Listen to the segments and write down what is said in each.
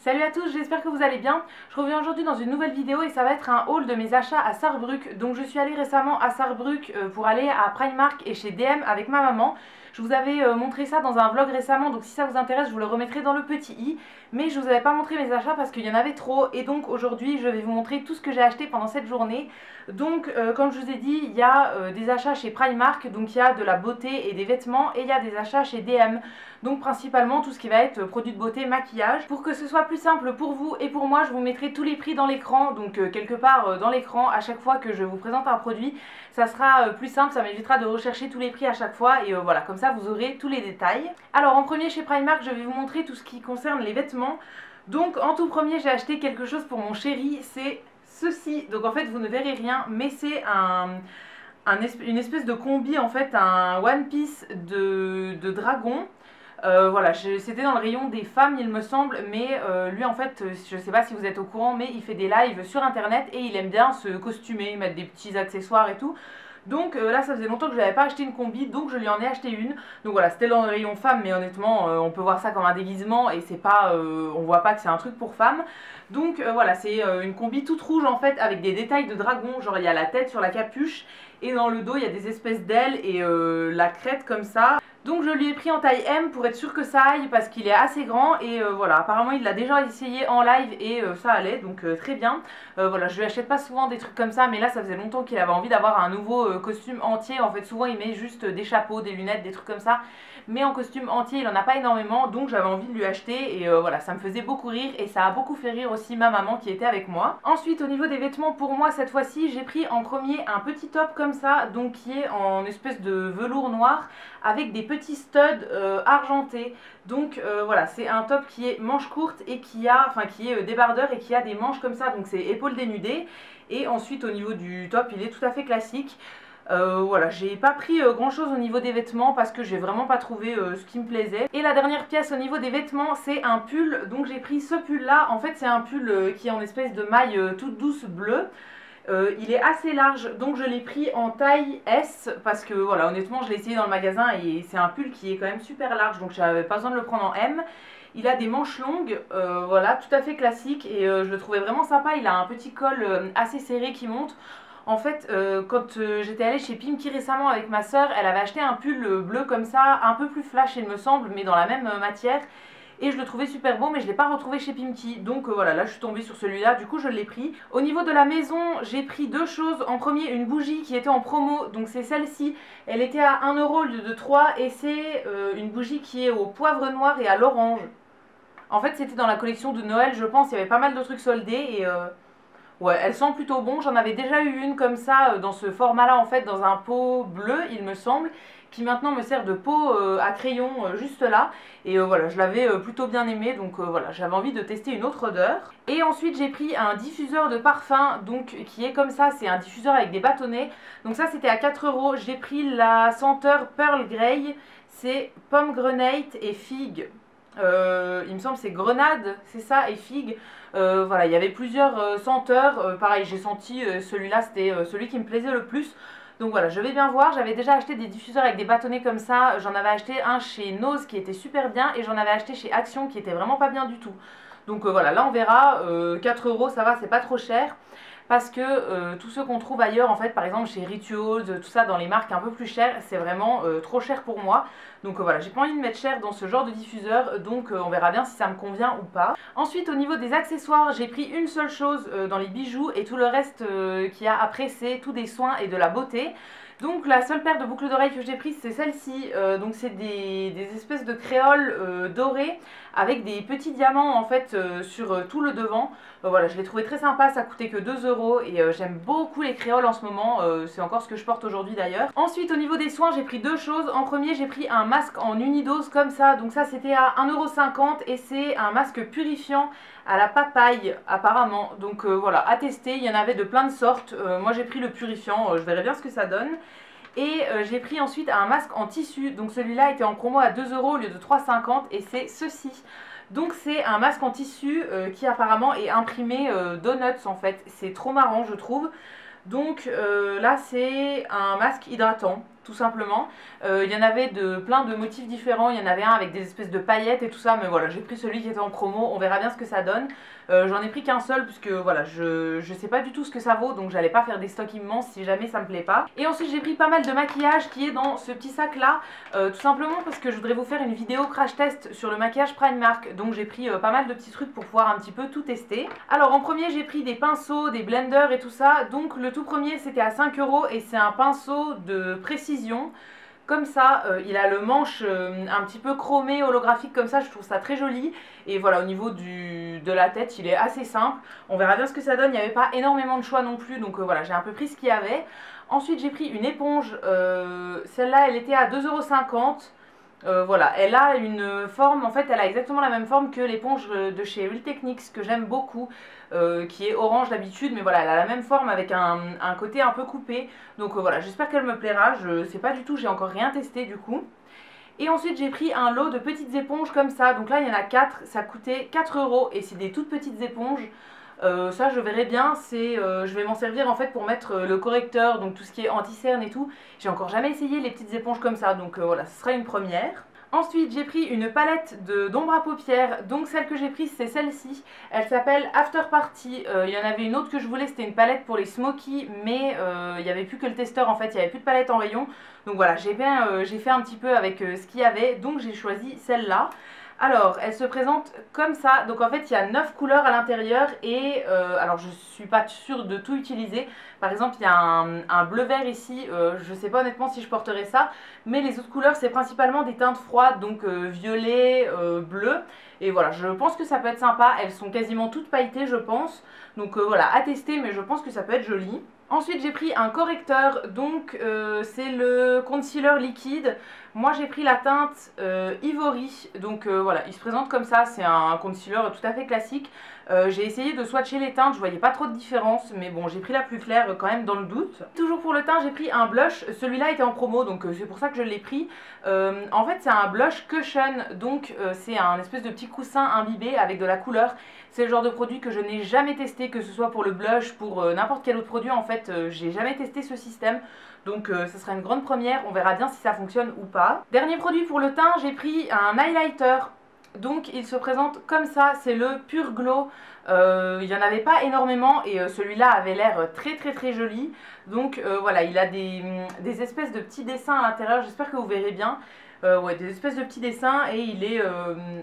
Salut à tous, j'espère que vous allez bien. Je reviens aujourd'hui dans une nouvelle vidéo et ça va être un haul de mes achats à Sarrebruck. Donc je suis allée récemment à Sarrebruck pour aller à Primark et chez DM avec ma maman. Je vous avais montré ça dans un vlog récemment, donc si ça vous intéresse je vous le remettrai dans le petit i. Mais je vous avais pas montré mes achats parce qu'il y en avait trop, et donc aujourd'hui je vais vous montrer tout ce que j'ai acheté pendant cette journée. Donc comme je vous ai dit, il y a des achats chez Primark, donc il y a de la beauté et des vêtements, et il y a des achats chez DM. Donc principalement tout ce qui va être produits de beauté, maquillage. Pour que ce soit plus simple pour vous et pour moi, je vous mettrai tous les prix dans l'écran, donc quelque part dans l'écran à chaque fois que je vous présente un produit. Ça sera plus simple, ça m'évitera de rechercher tous les prix à chaque fois, et voilà, comme ça vous aurez tous les détails. Alors en premier chez Primark, je vais vous montrer tout ce qui concerne les vêtements. Donc en tout premier, j'ai acheté quelque chose pour mon chéri, c'est ceci. Donc en fait vous ne verrez rien, mais c'est une espèce de combi, en fait un one piece de dragon. Voilà, c'était dans le rayon des femmes il me semble, mais lui en fait, je sais pas si vous êtes au courant, mais il fait des lives sur internet et il aime bien se costumer, mettre des petits accessoires et tout. Donc là ça faisait longtemps que je n'avais pas acheté une combi, donc je lui en ai acheté une. Donc voilà, c'était dans le rayon femmes, mais honnêtement on peut voir ça comme un déguisement et c'est pas, on voit pas que c'est un truc pour femmes. Donc voilà, c'est une combi toute rouge en fait, avec des détails de dragon, genre il y a la tête sur la capuche et dans le dos il y a des espèces d'ailes et la crête comme ça. Donc je lui ai pris en taille M pour être sûr que ça aille, parce qu'il est assez grand, et voilà, apparemment il l'a déjà essayé en live et ça allait, donc très bien. Voilà, je lui achète pas souvent des trucs comme ça, mais là ça faisait longtemps qu'il avait envie d'avoir un nouveau costume entier. En fait souvent il met juste des chapeaux, des lunettes, des trucs comme ça, mais en costume entier il en a pas énormément, donc j'avais envie de lui acheter, et voilà, ça me faisait beaucoup rire et ça a beaucoup fait rire aussi ma maman qui était avec moi. Ensuite au niveau des vêtements, pour moi cette fois-ci j'ai pris en premier un petit top comme ça, donc qui est en espèce de velours noir avec des petits studs argentés. Donc voilà, c'est un top qui est manche courte et qui est débardeur et qui a des manches comme ça, donc c'est épaules dénudées. Et ensuite au niveau du top il est tout à fait classique. Voilà, j'ai pas pris grand chose au niveau des vêtements parce que j'ai vraiment pas trouvé ce qui me plaisait. Et la dernière pièce au niveau des vêtements, c'est un pull. Donc j'ai pris ce pull là, en fait c'est un pull qui est en espèce de maille toute douce bleue. Il est assez large, donc je l'ai pris en taille S parce que voilà, honnêtement je l'ai essayé dans le magasin et c'est un pull qui est quand même super large, donc j'avais pas besoin de le prendre en M. Il a des manches longues, voilà, tout à fait classique, et je le trouvais vraiment sympa. Il a un petit col assez serré qui monte. En fait, quand j'étais allée chez Pimki récemment avec ma soeur, elle avait acheté un pull bleu comme ça, un peu plus flash il me semble, mais dans la même matière. Et je le trouvais super beau, mais je ne l'ai pas retrouvé chez Pimki. Donc voilà, là je suis tombée sur celui-là, du coup je l'ai pris. Au niveau de la maison, j'ai pris deux choses. En premier, une bougie qui était en promo, donc c'est celle-ci. Elle était à 1 euro au lieu de 3, et c'est une bougie qui est au poivre noir et à l'orange. En fait c'était dans la collection de Noël, je pense, il y avait pas mal de trucs soldés, et ouais, elle sent plutôt bon. J'en avais déjà eu une comme ça, dans ce format-là, en fait, dans un pot bleu, il me semble, qui maintenant me sert de pot à crayon juste là. Et voilà, je l'avais plutôt bien aimé, donc voilà, j'avais envie de tester une autre odeur. Et ensuite, j'ai pris un diffuseur de parfum, donc qui est comme ça, c'est un diffuseur avec des bâtonnets. Donc ça, c'était à 4 euros. J'ai pris la senteur Pearl Grey, c'est pomme grenade et figue. Il me semble c'est grenade, c'est ça, et figue. Voilà, il y avait plusieurs senteurs. Pareil, j'ai senti celui-là, c'était celui qui me plaisait le plus. Donc voilà, je vais bien voir. J'avais déjà acheté des diffuseurs avec des bâtonnets comme ça. J'en avais acheté un chez Nose qui était super bien, et j'en avais acheté chez Action qui était vraiment pas bien du tout. Donc voilà, là on verra. 4 euros, ça va, c'est pas trop cher. Parce que tous ceux qu'on trouve ailleurs, en fait, par exemple chez Rituals, tout ça, dans les marques un peu plus chères, c'est vraiment trop cher pour moi. Donc voilà, j'ai pas envie de mettre cher dans ce genre de diffuseur, donc on verra bien si ça me convient ou pas. Ensuite, au niveau des accessoires, j'ai pris une seule chose dans les bijoux, et tout le reste qu'il y a après, c'est tout des soins et de la beauté. Donc la seule paire de boucles d'oreilles que j'ai prise, c'est celle-ci. Donc c'est des espèces de créoles dorées avec des petits diamants en fait sur tout le devant. Voilà, je l'ai trouvé très sympa, ça coûtait que 2 euros, et j'aime beaucoup les créoles en ce moment. C'est encore ce que je porte aujourd'hui d'ailleurs. Ensuite au niveau des soins, j'ai pris deux choses. En premier, j'ai pris un masque en unidose comme ça. Donc ça c'était à 1,50 € et c'est un masque purifiant à la papaye apparemment. Donc voilà, à tester, il y en avait de plein de sortes. Moi j'ai pris le purifiant, je verrai bien ce que ça donne. Et j'ai pris ensuite un masque en tissu, donc celui-là était en promo à 2 euros au lieu de 3,50, et c'est ceci. Donc c'est un masque en tissu qui apparemment est imprimé donuts en fait, c'est trop marrant je trouve. Donc là c'est un masque hydratant, tout simplement. Il y en avait de plein de motifs différents, il y en avait un avec des espèces de paillettes et tout ça, mais voilà, j'ai pris celui qui était en promo, on verra bien ce que ça donne. J'en ai pris qu'un seul puisque voilà, je sais pas du tout ce que ça vaut, donc j'allais pas faire des stocks immenses si jamais ça me plaît pas. Et ensuite j'ai pris pas mal de maquillage qui est dans ce petit sac là, tout simplement parce que je voudrais vous faire une vidéo crash test sur le maquillage Primark, donc j'ai pris pas mal de petits trucs pour pouvoir un petit peu tout tester. Alors en premier j'ai pris des pinceaux, des blenders et tout ça, donc le tout premier c'était à 5 € et c'est un pinceau de précision. Comme ça, il a le manche un petit peu chromé, holographique comme ça, je trouve ça très joli. Et voilà, au niveau de la tête, il est assez simple. On verra bien ce que ça donne, il n'y avait pas énormément de choix non plus, donc voilà, j'ai un peu pris ce qu'il y avait. Ensuite, j'ai pris une éponge, celle-là, elle était à 2,50 €. Voilà, elle a une forme, en fait elle a exactement la même forme que l'éponge de chez Real Techniques que j'aime beaucoup, qui est orange d'habitude, mais voilà, elle a la même forme avec un côté un peu coupé, donc voilà, j'espère qu'elle me plaira, je sais pas du tout, j'ai encore rien testé du coup. Et ensuite j'ai pris un lot de petites éponges comme ça, donc là il y en a 4, ça coûtait 4 € et c'est des toutes petites éponges. Ça je verrai bien, je vais m'en servir en fait pour mettre le correcteur, donc tout ce qui est anti-cerne et tout. J'ai encore jamais essayé les petites éponges comme ça, donc voilà, ce sera une première. Ensuite j'ai pris une palette d'ombre à paupières, donc celle que j'ai prise c'est celle-ci, elle s'appelle After Party. Il y en avait une autre que je voulais, c'était une palette pour les smoky, mais il n'y avait plus que le testeur en fait, il n'y avait plus de palette en rayon. Donc voilà, j'ai fait un petit peu avec ce qu'il y avait, donc j'ai choisi celle-là. Alors, elle se présente comme ça, donc en fait il y a 9 couleurs à l'intérieur et alors je suis pas sûre de tout utiliser. Par exemple il y a un bleu vert ici, je sais pas honnêtement si je porterai ça, mais les autres couleurs c'est principalement des teintes froides, donc violet, bleu. Et voilà, je pense que ça peut être sympa, elles sont quasiment toutes pailletées je pense, donc voilà, à tester, mais je pense que ça peut être joli. Ensuite j'ai pris un correcteur, donc c'est le concealer liquide. Moi j'ai pris la teinte Ivory, donc voilà, il se présente comme ça, c'est un concealer tout à fait classique. J'ai essayé de swatcher les teintes, je voyais pas trop de différence, mais bon j'ai pris la plus claire quand même dans le doute. Toujours pour le teint j'ai pris un blush, celui-là était en promo donc c'est pour ça que je l'ai pris. En fait c'est un blush cushion, donc c'est un espèce de petit coussin imbibé avec de la couleur. C'est le genre de produit que je n'ai jamais testé, que ce soit pour le blush, pour n'importe quel autre produit en fait, j'ai jamais testé ce système. Donc ce sera une grande première, on verra bien si ça fonctionne ou pas. Dernier produit pour le teint, j'ai pris un highlighter. Donc il se présente comme ça, c'est le Pure Glow. Il n'y en avait pas énormément et celui-là avait l'air très joli. Donc voilà, il a des espèces de petits dessins à l'intérieur, j'espère que vous verrez bien. Ouais, des espèces de petits dessins et il est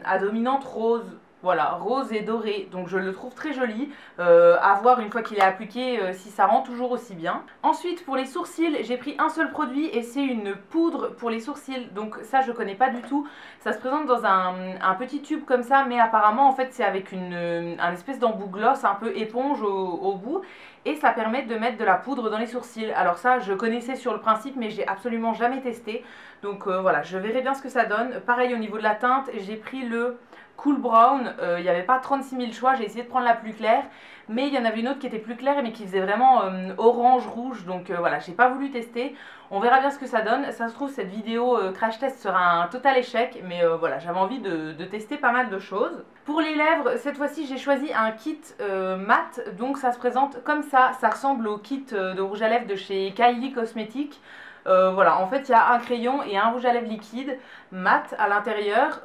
à dominante rose. Voilà, rose et doré, donc je le trouve très joli, à voir une fois qu'il est appliqué si ça rend toujours aussi bien. Ensuite pour les sourcils, j'ai pris un seul produit et c'est une poudre pour les sourcils, donc ça je connais pas du tout. Ça se présente dans un petit tube comme ça, mais apparemment en fait c'est avec un espèce d'embout gloss un peu éponge au bout. Et ça permet de mettre de la poudre dans les sourcils. Alors ça je connaissais sur le principe mais j'ai absolument jamais testé. Donc voilà, je verrai bien ce que ça donne. Pareil au niveau de la teinte, j'ai pris le Cool Brown, il n'y avait pas 36 000 choix, j'ai essayé de prendre la plus claire, mais il y en avait une autre qui était plus claire mais qui faisait vraiment orange-rouge, donc voilà, j'ai pas voulu tester. On verra bien ce que ça donne, ça se trouve cette vidéo crash test sera un total échec, mais voilà, j'avais envie de tester pas mal de choses. Pour les lèvres, cette fois-ci j'ai choisi un kit mat, donc ça se présente comme ça ressemble au kit de rouge à lèvres de chez Kylie Cosmetics. Voilà, en fait il y a un crayon et un rouge à lèvres liquide mat à l'intérieur.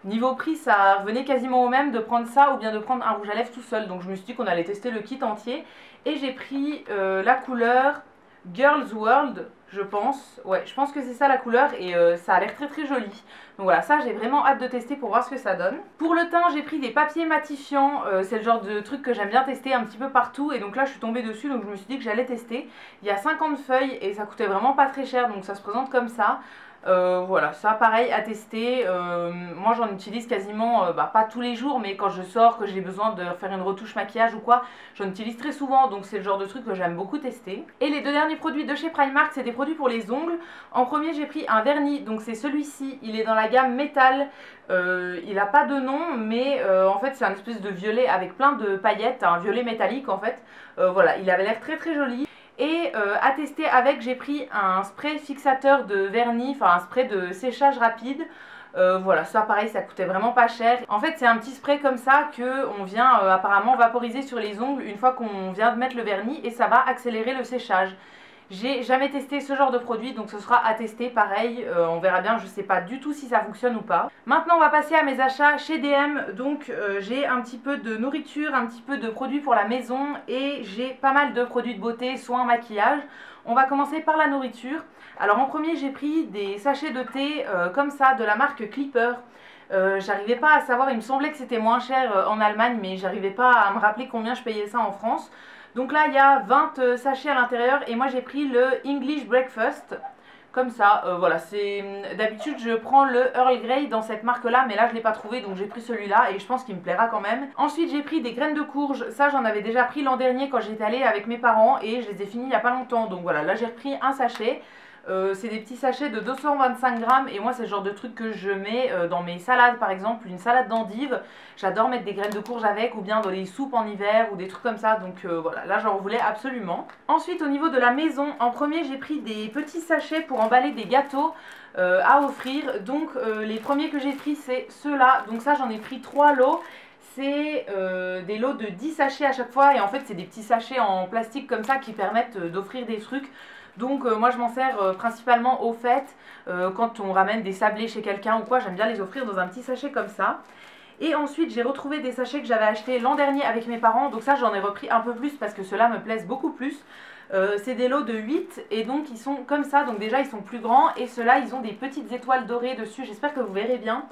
Niveau prix, ça revenait quasiment au même de prendre ça ou bien de prendre un rouge à lèvres tout seul. Donc je me suis dit qu'on allait tester le kit entier. Et j'ai pris la couleur Girls World, je pense. Ouais, je pense que c'est ça la couleur et ça a l'air très joli. Donc voilà, ça j'ai vraiment hâte de tester pour voir ce que ça donne. Pour le teint, j'ai pris des papiers matifiants. C'est le genre de truc que j'aime bien tester un petit peu partout. Et donc là, je suis tombée dessus, donc je me suis dit que j'allais tester. Il y a 50 feuilles et ça coûtait vraiment pas très cher, donc ça se présente comme ça. Voilà, ça pareil à tester. Moi j'en utilise quasiment, pas tous les jours, mais quand je sors, que j'ai besoin de faire une retouche maquillage ou quoi, j'en utilise très souvent, donc c'est le genre de truc que j'aime beaucoup tester. Et les deux derniers produits de chez Primark, c'est des produits pour les ongles. En premier j'ai pris un vernis, donc c'est celui-ci, il est dans la gamme métal. Il n'a pas de nom, mais en fait c'est un espèce de violet avec plein de paillettes, un violet métallique en fait. Voilà, il avait l'air très joli. Et à tester avec, j'ai pris un spray fixateur de vernis, enfin un spray de séchage rapide. Voilà, ça pareil, ça coûtait vraiment pas cher. En fait c'est un petit spray comme ça que on vient apparemment vaporiser sur les ongles une fois qu'on vient de mettre le vernis et ça va accélérer le séchage. J'ai jamais testé ce genre de produit, donc ce sera à tester pareil, on verra bien, je sais pas du tout si ça fonctionne ou pas. Maintenant on va passer à mes achats chez DM, donc j'ai un petit peu de nourriture, un petit peu de produits pour la maison et j'ai pas mal de produits de beauté, soins, maquillage. On va commencer par la nourriture. Alors en premier j'ai pris des sachets de thé comme ça de la marque Clipper. J'arrivais pas à savoir, il me semblait que c'était moins cher en Allemagne, mais j'arrivais pas à me rappeler combien je payais ça en France. Donc là il y a 20 sachets à l'intérieur et moi j'ai pris le English Breakfast. Comme ça, voilà, c'est d'habitude je prends le Earl Grey dans cette marque là, mais là je l'ai pas trouvé donc j'ai pris celui-là et je pense qu'il me plaira quand même. Ensuite j'ai pris des graines de courge, ça j'en avais déjà pris l'an dernier quand j'étais allée avec mes parents et je les ai finis il y a pas longtemps, donc voilà, là j'ai repris un sachet. C'est des petits sachets de 225 grammes et moi c'est le genre de truc que je mets dans mes salades, par exemple une salade d'endive, j'adore mettre des graines de courge avec, ou bien dans les soupes en hiver ou des trucs comme ça, donc voilà, là j'en voulais absolument. Ensuite au niveau de la maison, en premier j'ai pris des petits sachets pour emballer des gâteaux à offrir, donc les premiers que j'ai pris c'est ceux-là, donc ça j'en ai pris 3 lots. C'est des lots de 10 sachets à chaque fois et en fait c'est des petits sachets en plastique comme ça qui permettent d'offrir des trucs. Donc moi je m'en sers principalement aux fêtes, quand on ramène des sablés chez quelqu'un ou quoi, j'aime bien les offrir dans un petit sachet comme ça. Et ensuite j'ai retrouvé des sachets que j'avais achetés l'an dernier avec mes parents, donc ça j'en ai repris un peu plus parce que ceux-là me plaisent beaucoup plus. C'est des lots de 8 et donc ils sont comme ça, donc déjà ils sont plus grands et ceux-là ils ont des petites étoiles dorées dessus, j'espère que vous verrez bien.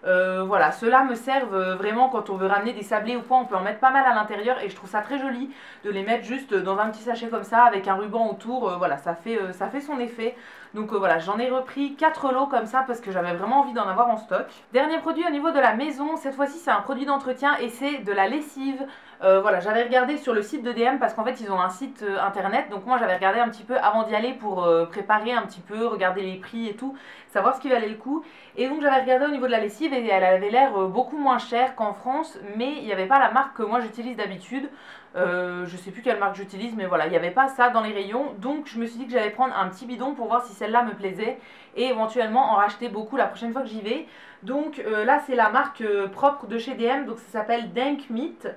Voilà, ceux-là me servent vraiment quand on veut ramener des sablés ou quoi, on peut en mettre pas mal à l'intérieur et je trouve ça très joli de les mettre juste dans un petit sachet comme ça avec un ruban autour, voilà, ça fait son effet. Donc voilà, j'en ai repris 4 lots comme ça parce que j'avais vraiment envie d'en avoir en stock. Dernier produit au niveau de la maison, cette fois-ci c'est un produit d'entretien et c'est de la lessive. Voilà, j'avais regardé sur le site de DM parce qu'en fait ils ont un site internet, donc moi j'avais regardé un petit peu avant d'y aller pour préparer un petit peu, regarder les prix et tout, savoir ce qui valait le coup. Et donc j'avais regardé au niveau de la lessive et elle avait l'air beaucoup moins chère qu'en France, mais il n'y avait pas la marque que moi j'utilise d'habitude. Je sais plus quelle marque j'utilise, mais voilà, il n'y avait pas ça dans les rayons, donc je me suis dit que j'allais prendre un petit bidon pour voir si celle-là me plaisait et éventuellement en racheter beaucoup la prochaine fois que j'y vais. Donc là c'est la marque propre de chez DM, donc ça s'appelle Dank Meat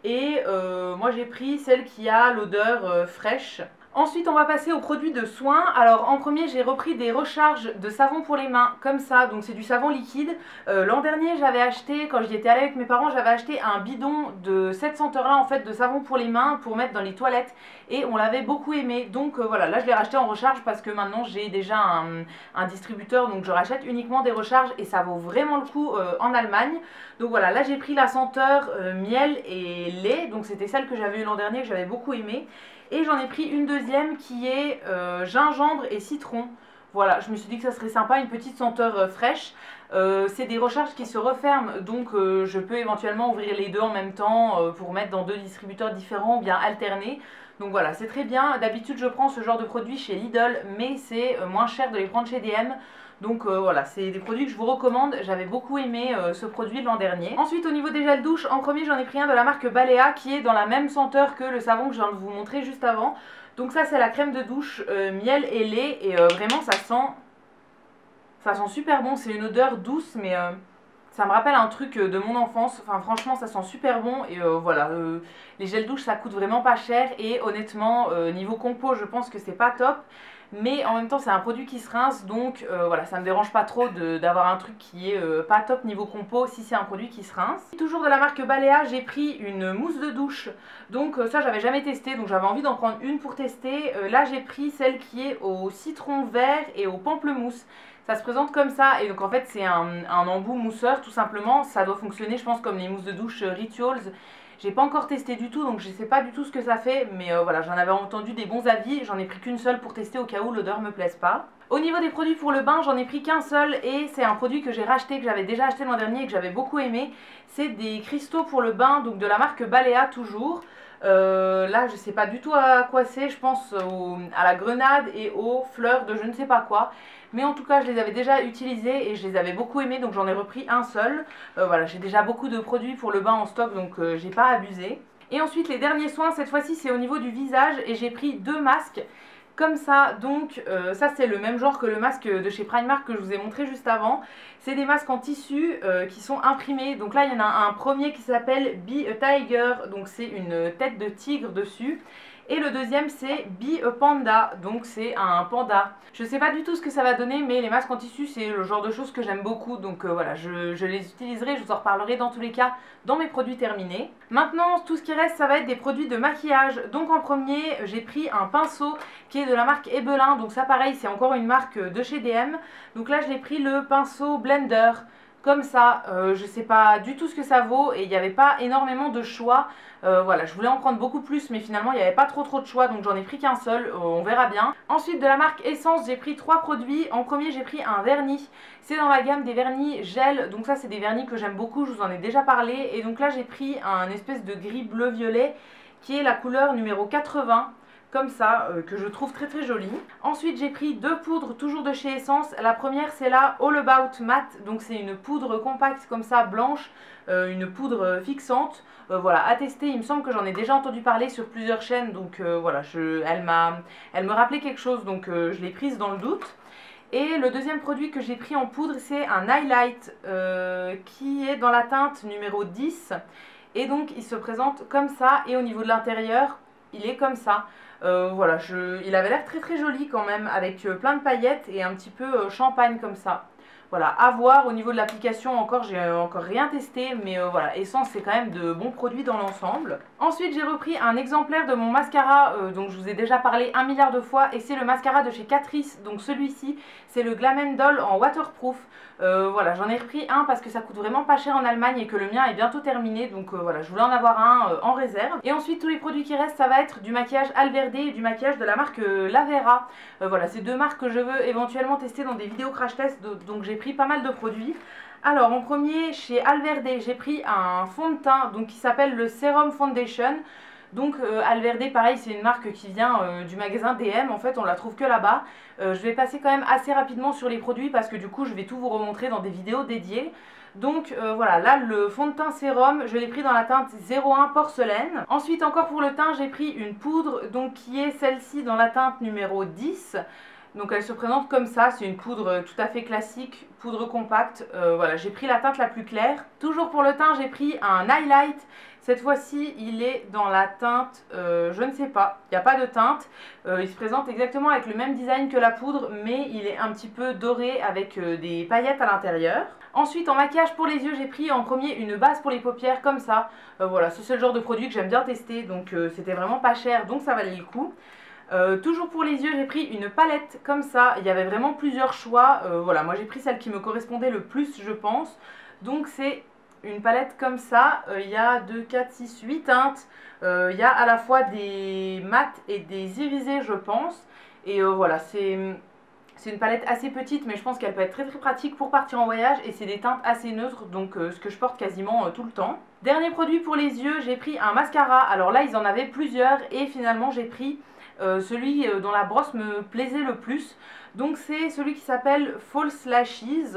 et moi j'ai pris celle qui a l'odeur fraîche. Ensuite on va passer aux produits de soins. Alors en premier j'ai repris des recharges de savon pour les mains comme ça, donc c'est du savon liquide. L'an dernier j'avais acheté, quand j'y étais allée avec mes parents, j'avais acheté un bidon de cette senteur là en fait de savon pour les mains pour mettre dans les toilettes et on l'avait beaucoup aimé. Donc voilà, là je l'ai racheté en recharge parce que maintenant j'ai déjà un distributeur, donc je rachète uniquement des recharges et ça vaut vraiment le coup en Allemagne. Donc voilà, là j'ai pris la senteur miel et lait, donc c'était celle que j'avais eu l'an dernier que j'avais beaucoup aimé. Et j'en ai pris une deuxième qui est gingembre et citron. Voilà, je me suis dit que ça serait sympa, une petite senteur fraîche. C'est des recharges qui se referment, donc je peux éventuellement ouvrir les deux en même temps pour mettre dans 2 distributeurs différents ou bien alterner. Donc voilà, c'est très bien. D'habitude je prends ce genre de produits chez Lidl, mais c'est moins cher de les prendre chez DM. Donc voilà, c'est des produits que je vous recommande, j'avais beaucoup aimé ce produit l'an dernier. Ensuite au niveau des gels douche, en premier j'en ai pris un de la marque Balea qui est dans la même senteur que le savon que je viens de vous montrer juste avant. Donc ça c'est la crème de douche miel et lait et vraiment ça sent super bon, c'est une odeur douce mais ça me rappelle un truc de mon enfance, enfin franchement ça sent super bon et voilà, les gels douche ça coûte vraiment pas cher et honnêtement niveau compo je pense que c'est pas top. Mais en même temps c'est un produit qui se rince, donc voilà, ça me dérange pas trop d'avoir un truc qui est pas top niveau compo si c'est un produit qui se rince. Toujours de la marque Balea, j'ai pris une mousse de douche, donc ça j'avais jamais testé, donc j'avais envie d'en prendre une pour tester. Là j'ai pris celle qui est au citron vert et au pamplemousse. Ça se présente comme ça et donc en fait c'est un embout mousseur tout simplement, ça doit fonctionner je pense comme les mousses de douche Rituals. J'ai pas encore testé du tout donc je sais pas du tout ce que ça fait, mais voilà, j'en avais entendu des bons avis, j'en ai pris qu'une seule pour tester au cas où l'odeur me plaise pas. Au niveau des produits pour le bain, j'en ai pris qu'un seul et c'est un produit que j'ai racheté, que j'avais déjà acheté l'an dernier et que j'avais beaucoup aimé. C'est des cristaux pour le bain, donc de la marque Balea toujours. Là je sais pas du tout à quoi c'est, je pense à la grenade et aux fleurs de je ne sais pas quoi. Mais en tout cas je les avais déjà utilisés et je les avais beaucoup aimés, donc j'en ai repris un seul. Voilà, j'ai déjà beaucoup de produits pour le bain en stock, donc j'ai pas abusé. Et ensuite les derniers soins, cette fois-ci c'est au niveau du visage et j'ai pris 2 masques. Comme ça, donc ça c'est le même genre que le masque de chez Primark que je vous ai montré juste avant. C'est des masques en tissu qui sont imprimés. Donc là il y en a un premier qui s'appelle Be a Tiger, donc c'est une tête de tigre dessus. Et le deuxième c'est Be a Panda, donc c'est un panda. Je sais pas du tout ce que ça va donner, mais les masques en tissu c'est le genre de choses que j'aime beaucoup, donc voilà, je les utiliserai, je vous en reparlerai dans tous les cas dans mes produits terminés. Maintenant tout ce qui reste ça va être des produits de maquillage. Donc en premier j'ai pris un pinceau qui est de la marque Ebelin, donc ça pareil c'est encore une marque de chez DM. Donc là je l'ai pris le pinceau Blender. Comme ça, je sais pas du tout ce que ça vaut et il n'y avait pas énormément de choix. Voilà, je voulais en prendre beaucoup plus mais finalement il n'y avait pas trop de choix donc j'en ai pris qu'un seul, on verra bien. Ensuite de la marque Essence j'ai pris 3 produits. En premier j'ai pris un vernis, c'est dans la gamme des vernis gel, donc ça c'est des vernis que j'aime beaucoup, je vous en ai déjà parlé. Et donc là j'ai pris un espèce de gris bleu violet qui est la couleur numéro 80. Comme ça, que je trouve très très jolie. Ensuite j'ai pris 2 poudres toujours de chez Essence. La première c'est la All About Matte, donc c'est une poudre compacte comme ça blanche, une poudre fixante. Voilà, à tester, il me semble que j'en ai déjà entendu parler sur plusieurs chaînes, donc voilà, elle me rappelait quelque chose, donc je l'ai prise dans le doute. Et le deuxième produit que j'ai pris en poudre c'est un highlight qui est dans la teinte numéro 10. Et donc il se présente comme ça et au niveau de l'intérieur il est comme ça. Voilà, il avait l'air très très joli quand même, avec plein de paillettes et un petit peu champagne comme ça. Voilà, à voir au niveau de l'application, encore j'ai encore rien testé, mais voilà, Essence c'est quand même de bons produits dans l'ensemble. Ensuite j'ai repris un exemplaire de mon mascara dont je vous ai déjà parlé 1 milliard de fois, et c'est le mascara de chez Catrice, donc celui-ci c'est le Glam & Doll en waterproof. Voilà, j'en ai repris un parce que ça coûte vraiment pas cher en Allemagne et que le mien est bientôt terminé, donc voilà, je voulais en avoir un en réserve. Et ensuite tous les produits qui restent ça va être du maquillage Alverde et du maquillage de la marque Lavera. Voilà, c'est deux marques que je veux éventuellement tester dans des vidéos crash test, donc j'ai pris pas mal de produits. Alors en premier chez Alverde j'ai pris un fond de teint donc qui s'appelle le Serum Foundation. Donc Alverde pareil c'est une marque qui vient du magasin DM, en fait on la trouve que là-bas. Je vais passer quand même assez rapidement sur les produits parce que du coup je vais tout vous remontrer dans des vidéos dédiées. Donc voilà, là le fond de teint sérum je l'ai pris dans la teinte 01 porcelaine. Ensuite encore pour le teint j'ai pris une poudre donc qui est celle-ci dans la teinte numéro 10. Donc elle se présente comme ça, c'est une poudre tout à fait classique, poudre compacte. Voilà, j'ai pris la teinte la plus claire. Toujours pour le teint, j'ai pris un highlight. Cette fois-ci, il est dans la teinte, je ne sais pas, il n'y a pas de teinte. Il se présente exactement avec le même design que la poudre, mais il est un petit peu doré avec des paillettes à l'intérieur. Ensuite, en maquillage pour les yeux, j'ai pris en premier une base pour les paupières comme ça. Voilà, c'est le genre de produit que j'aime bien tester, donc c'était vraiment pas cher, donc ça valait le coup. Toujours pour les yeux j'ai pris une palette comme ça, il y avait vraiment plusieurs choix, voilà moi j'ai pris celle qui me correspondait le plus je pense. Donc c'est une palette comme ça, il y a 2, 4, 6, 8 teintes, il y a à la fois des mats et des irisés je pense. Et voilà c'est une palette assez petite mais je pense qu'elle peut être très très pratique pour partir en voyage et c'est des teintes assez neutres donc ce que je porte quasiment tout le temps. Dernier produit pour les yeux, j'ai pris un mascara, alors là ils en avaient plusieurs et finalement j'ai pris celui dont la brosse me plaisait le plus. Donc c'est celui qui s'appelle False Lashes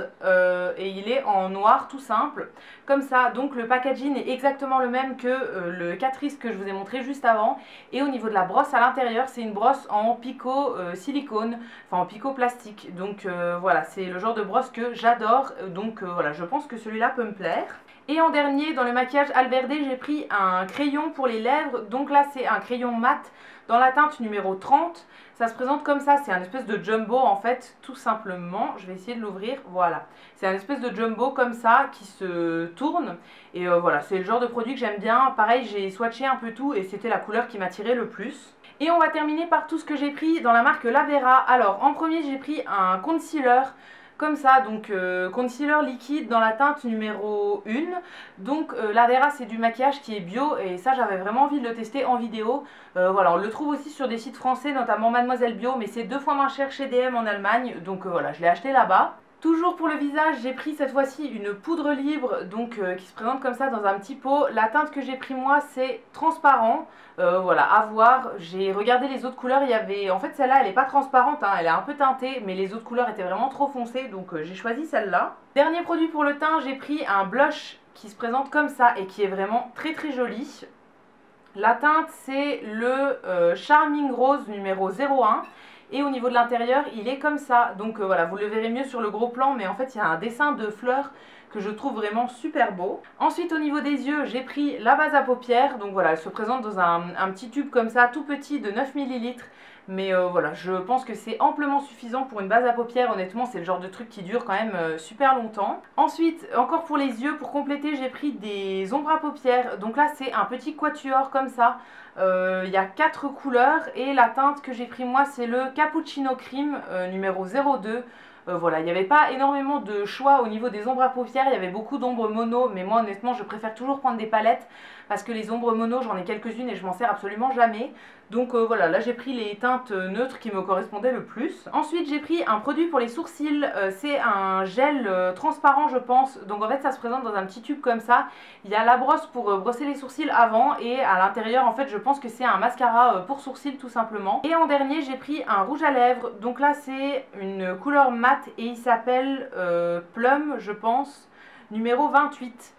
et il est en noir tout simple comme ça. Donc le packaging est exactement le même que le Catrice que je vous ai montré juste avant. Et au niveau de la brosse à l'intérieur c'est une brosse en picot silicone, enfin en picot plastique. Donc voilà, c'est le genre de brosse que j'adore, donc voilà, je pense que celui-là peut me plaire. Et en dernier, dans le maquillage Alverde, j'ai pris un crayon pour les lèvres. Donc là, c'est un crayon mat dans la teinte numéro 30. Ça se présente comme ça, c'est un espèce de jumbo en fait, tout simplement. Je vais essayer de l'ouvrir, voilà. C'est un espèce de jumbo comme ça, qui se tourne. Et voilà, c'est le genre de produit que j'aime bien. Pareil, j'ai swatché un peu tout et c'était la couleur qui m'attirait le plus. Et on va terminer par tout ce que j'ai pris dans la marque Lavera. Alors, en premier, j'ai pris un concealer. Comme ça, donc concealer liquide dans la teinte numéro 1. Donc Lavera c'est du maquillage qui est bio et ça j'avais vraiment envie de le tester en vidéo. Voilà, on le trouve aussi sur des sites français, notamment Mademoiselle Bio, mais c'est 2 fois moins cher chez DM en Allemagne. Donc voilà, je l'ai acheté là-bas. Toujours pour le visage, j'ai pris cette fois-ci une poudre libre donc qui se présente comme ça dans un petit pot. La teinte que j'ai pris moi c'est transparent. Voilà, à voir. J'ai regardé les autres couleurs, il y avait... En fait celle-là elle n'est pas transparente, hein, elle est un peu teintée, mais les autres couleurs étaient vraiment trop foncées, donc j'ai choisi celle-là. Dernier produit pour le teint, j'ai pris un blush qui se présente comme ça et qui est vraiment très très joli. La teinte c'est le Charming Rose numéro 01. Et au niveau de l'intérieur il est comme ça, donc voilà, vous le verrez mieux sur le gros plan, mais en fait il y a un dessin de fleurs que je trouve vraiment super beau. Ensuite au niveau des yeux, j'ai pris la base à paupières, donc voilà, elle se présente dans un petit tube comme ça, tout petit de 9 ml. Mais voilà, je pense que c'est amplement suffisant pour une base à paupières. Honnêtement, c'est le genre de truc qui dure quand même super longtemps. Ensuite, encore pour les yeux, pour compléter, j'ai pris des ombres à paupières. Donc là, c'est un petit quatuor comme ça. Il y a 4 couleurs et la teinte que j'ai pris moi, c'est le Cappuccino Cream numéro 02. Voilà, il n'y avait pas énormément de choix au niveau des ombres à paupières, il y avait beaucoup d'ombres mono, mais moi honnêtement je préfère toujours prendre des palettes parce que les ombres mono j'en ai quelques-unes et je m'en sers absolument jamais. Donc voilà, là j'ai pris les teintes neutres qui me correspondaient le plus. Ensuite j'ai pris un produit pour les sourcils, c'est un gel transparent je pense, donc en fait ça se présente dans un petit tube comme ça. Il y a la brosse pour brosser les sourcils avant et à l'intérieur en fait je pense que c'est un mascara pour sourcils tout simplement. Et en dernier j'ai pris un rouge à lèvres, donc là c'est une couleur mat et il s'appelle Plum je pense, numéro 28.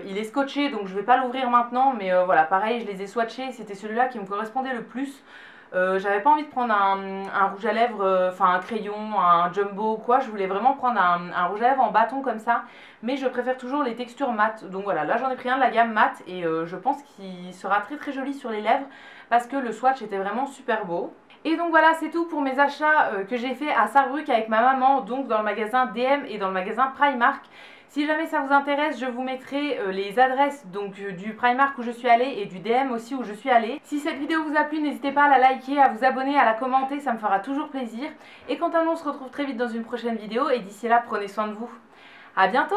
Il est scotché donc je vais pas l'ouvrir maintenant, mais voilà, pareil je les ai swatchés, c'était celui-là qui me correspondait le plus. J'avais pas envie de prendre un rouge à lèvres, enfin un crayon, un jumbo ou quoi, je voulais vraiment prendre un rouge à lèvres en bâton comme ça, mais je préfère toujours les textures mat, donc voilà, là j'en ai pris un de la gamme mat et je pense qu'il sera très très joli sur les lèvres parce que le swatch était vraiment super beau. Et donc voilà, c'est tout pour mes achats que j'ai fait à Sarrebruck avec ma maman, donc dans le magasin DM et dans le magasin Primark. Si jamais ça vous intéresse, je vous mettrai les adresses donc du Primark où je suis allée et du DM aussi où je suis allée. Si cette vidéo vous a plu, n'hésitez pas à la liker, à vous abonner, à la commenter, ça me fera toujours plaisir. Et quant à nous, on se retrouve très vite dans une prochaine vidéo et d'ici là, prenez soin de vous. À bientôt!